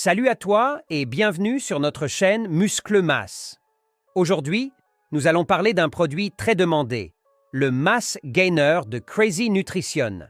Salut à toi et bienvenue sur notre chaîne Muscle Mass. Aujourd'hui, nous allons parler d'un produit très demandé, le Mass Gainer de Crazy Nutrition.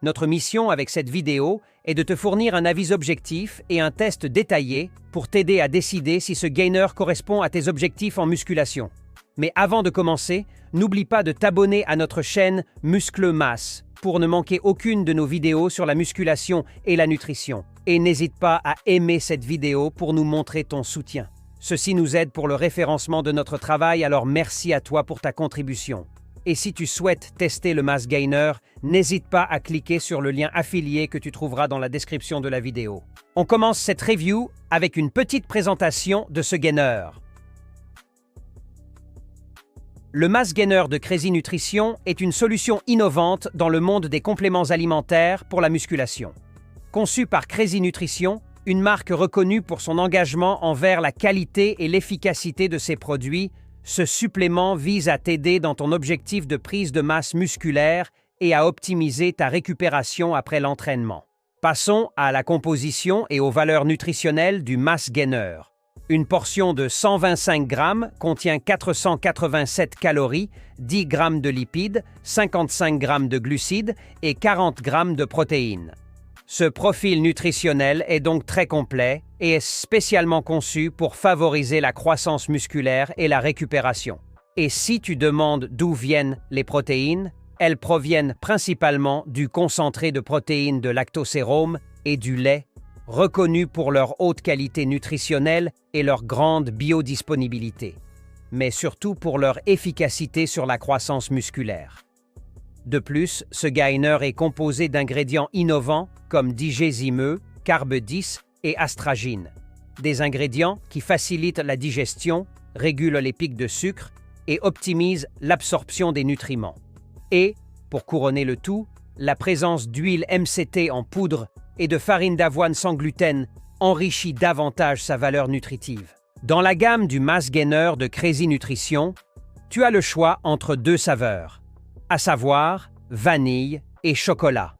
Notre mission avec cette vidéo est de te fournir un avis objectif et un test détaillé pour t'aider à décider si ce gainer correspond à tes objectifs en musculation. Mais avant de commencer, n'oublie pas de t'abonner à notre chaîne Muscle Mass pour ne manquer aucune de nos vidéos sur la musculation et la nutrition. Et n'hésite pas à aimer cette vidéo pour nous montrer ton soutien. Ceci nous aide pour le référencement de notre travail, alors merci à toi pour ta contribution. Et si tu souhaites tester le Mass Gainer, n'hésite pas à cliquer sur le lien affilié que tu trouveras dans la description de la vidéo. On commence cette review avec une petite présentation de ce gainer. Le Mass Gainer de Crazy Nutrition est une solution innovante dans le monde des compléments alimentaires pour la musculation. Conçu par Crazy Nutrition, une marque reconnue pour son engagement envers la qualité et l'efficacité de ses produits, ce supplément vise à t'aider dans ton objectif de prise de masse musculaire et à optimiser ta récupération après l'entraînement. Passons à la composition et aux valeurs nutritionnelles du Mass Gainer. Une portion de 125 grammes contient 487 calories, 10 grammes de lipides, 55 grammes de glucides et 40 grammes de protéines. Ce profil nutritionnel est donc très complet et est spécialement conçu pour favoriser la croissance musculaire et la récupération. Et si tu demandes d'où viennent les protéines, elles proviennent principalement du concentré de protéines de lactosérome et du lait, reconnus pour leur haute qualité nutritionnelle et leur grande biodisponibilité, mais surtout pour leur efficacité sur la croissance musculaire. De plus, ce gainer est composé d'ingrédients innovants comme digésimeux, carbe 10 et astragine, des ingrédients qui facilitent la digestion, régulent les pics de sucre et optimisent l'absorption des nutriments. Et, pour couronner le tout, la présence d'huile MCT en poudre et de farine d'avoine sans gluten enrichit davantage sa valeur nutritive. Dans la gamme du Mass Gainer de Crazy Nutrition, tu as le choix entre deux saveurs, à savoir vanille et chocolat.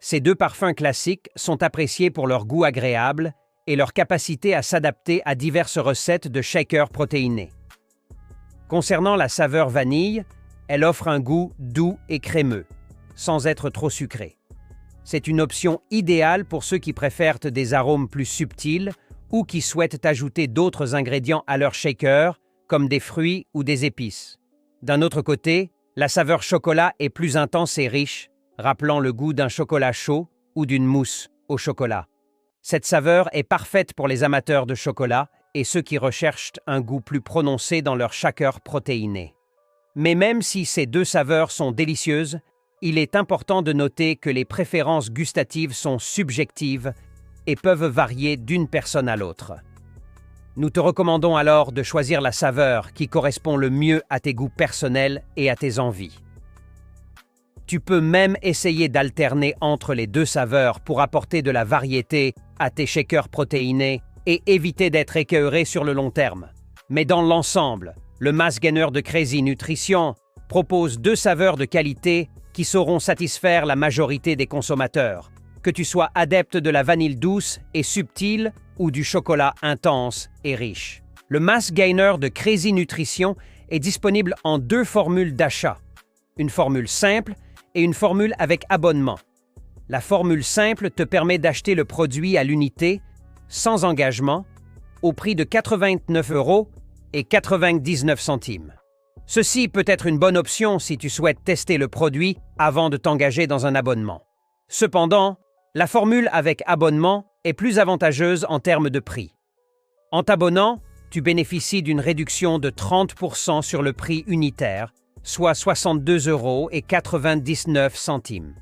Ces deux parfums classiques sont appréciés pour leur goût agréable et leur capacité à s'adapter à diverses recettes de shakers protéinés. Concernant la saveur vanille, elle offre un goût doux et crémeux, sans être trop sucré. C'est une option idéale pour ceux qui préfèrent des arômes plus subtils ou qui souhaitent ajouter d'autres ingrédients à leur shaker, comme des fruits ou des épices. D'un autre côté, la saveur chocolat est plus intense et riche, rappelant le goût d'un chocolat chaud ou d'une mousse au chocolat. Cette saveur est parfaite pour les amateurs de chocolat et ceux qui recherchent un goût plus prononcé dans leur shaker protéiné. Mais même si ces deux saveurs sont délicieuses, il est important de noter que les préférences gustatives sont subjectives et peuvent varier d'une personne à l'autre. Nous te recommandons alors de choisir la saveur qui correspond le mieux à tes goûts personnels et à tes envies. Tu peux même essayer d'alterner entre les deux saveurs pour apporter de la variété à tes shakers protéinés et éviter d'être écœuré sur le long terme. Mais dans l'ensemble, le Mass Gainer de Crazy Nutrition propose deux saveurs de qualité qui sauront satisfaire la majorité des consommateurs, que tu sois adepte de la vanille douce et subtile ou du chocolat intense et riche. Le Mass Gainer de Crazy Nutrition est disponible en deux formules d'achat, une formule simple et une formule avec abonnement. La formule simple te permet d'acheter le produit à l'unité, sans engagement, au prix de 89 € et 99 centimes. Ceci peut être une bonne option si tu souhaites tester le produit avant de t'engager dans un abonnement. Cependant, la formule avec abonnement est plus avantageuse en termes de prix. En t'abonnant, tu bénéficies d'une réduction de 30% sur le prix unitaire, soit 62 € et 99 centimes.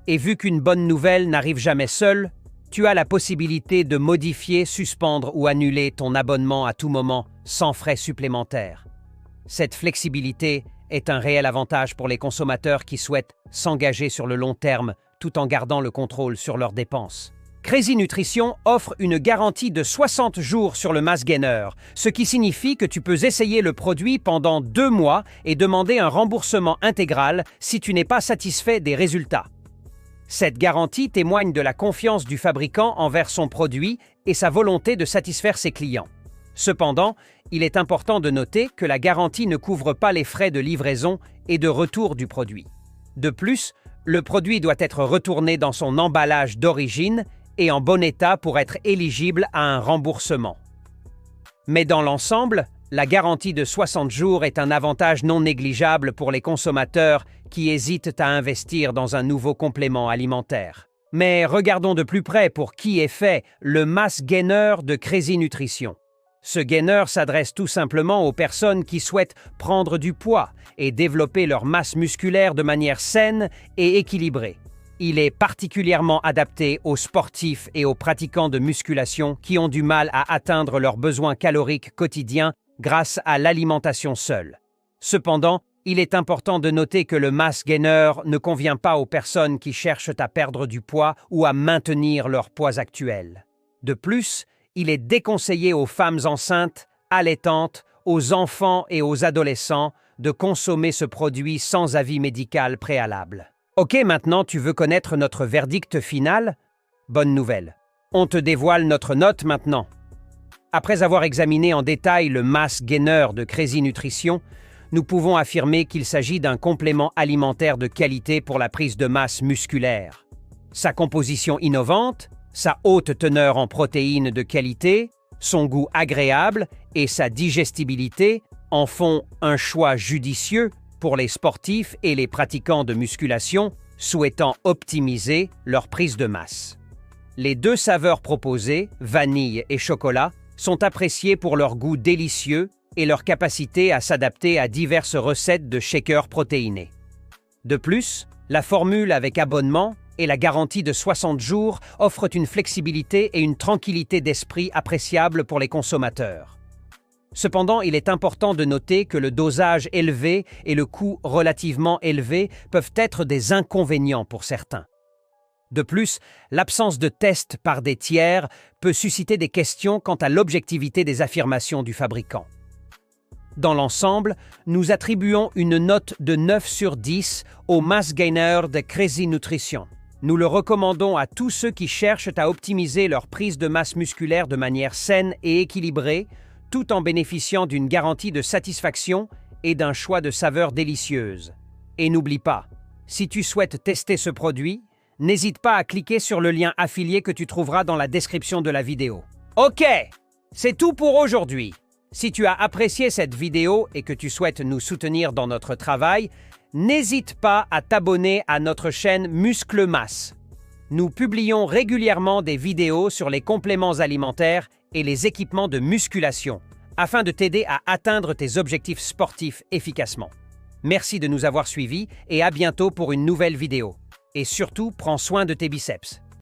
Et vu qu'une bonne nouvelle n'arrive jamais seule, tu as la possibilité de modifier, suspendre ou annuler ton abonnement à tout moment sans frais supplémentaires. Cette flexibilité est un réel avantage pour les consommateurs qui souhaitent s'engager sur le long terme tout en gardant le contrôle sur leurs dépenses. Crazy Nutrition offre une garantie de 60 jours sur le Mass Gainer, ce qui signifie que tu peux essayer le produit pendant 2 mois et demander un remboursement intégral si tu n'es pas satisfait des résultats. Cette garantie témoigne de la confiance du fabricant envers son produit et sa volonté de satisfaire ses clients. Cependant, il est important de noter que la garantie ne couvre pas les frais de livraison et de retour du produit. De plus, le produit doit être retourné dans son emballage d'origine et en bon état pour être éligible à un remboursement. Mais dans l'ensemble, la garantie de 60 jours est un avantage non négligeable pour les consommateurs qui hésitent à investir dans un nouveau complément alimentaire. Mais regardons de plus près pour qui est fait le Mass Gainer de Crazy Nutrition. Ce gainer s'adresse tout simplement aux personnes qui souhaitent prendre du poids et développer leur masse musculaire de manière saine et équilibrée. Il est particulièrement adapté aux sportifs et aux pratiquants de musculation qui ont du mal à atteindre leurs besoins caloriques quotidiens grâce à l'alimentation seule. Cependant, il est important de noter que le Mass Gainer ne convient pas aux personnes qui cherchent à perdre du poids ou à maintenir leur poids actuel. De plus, il est déconseillé aux femmes enceintes, allaitantes, aux enfants et aux adolescents de consommer ce produit sans avis médical préalable. Ok, maintenant tu veux connaître notre verdict final? Bonne nouvelle. On te dévoile notre note maintenant. Après avoir examiné en détail le Mass Gainer de Crazy Nutrition, nous pouvons affirmer qu'il s'agit d'un complément alimentaire de qualité pour la prise de masse musculaire. Sa composition innovante, sa haute teneur en protéines de qualité, son goût agréable et sa digestibilité en font un choix judicieux pour les sportifs et les pratiquants de musculation souhaitant optimiser leur prise de masse. Les deux saveurs proposées, vanille et chocolat, sont appréciées pour leur goût délicieux et leur capacité à s'adapter à diverses recettes de shakers protéinés. De plus, la formule avec abonnement et la garantie de 60 jours offrent une flexibilité et une tranquillité d'esprit appréciables pour les consommateurs. Cependant, il est important de noter que le dosage élevé et le coût relativement élevé peuvent être des inconvénients pour certains. De plus, l'absence de test par des tiers peut susciter des questions quant à l'objectivité des affirmations du fabricant. Dans l'ensemble, nous attribuons une note de 9 sur 10 au Mass Gainer de Crazy Nutrition. Nous le recommandons à tous ceux qui cherchent à optimiser leur prise de masse musculaire de manière saine et équilibrée, tout en bénéficiant d'une garantie de satisfaction et d'un choix de saveurs délicieuses. Et n'oublie pas, si tu souhaites tester ce produit, n'hésite pas à cliquer sur le lien affilié que tu trouveras dans la description de la vidéo. Ok, c'est tout pour aujourd'hui. Si tu as apprécié cette vidéo et que tu souhaites nous soutenir dans notre travail, n'hésite pas à t'abonner à notre chaîne Muscle Mass. Nous publions régulièrement des vidéos sur les compléments alimentaires et les équipements de musculation, afin de t'aider à atteindre tes objectifs sportifs efficacement. Merci de nous avoir suivis et à bientôt pour une nouvelle vidéo. Et surtout, prends soin de tes biceps.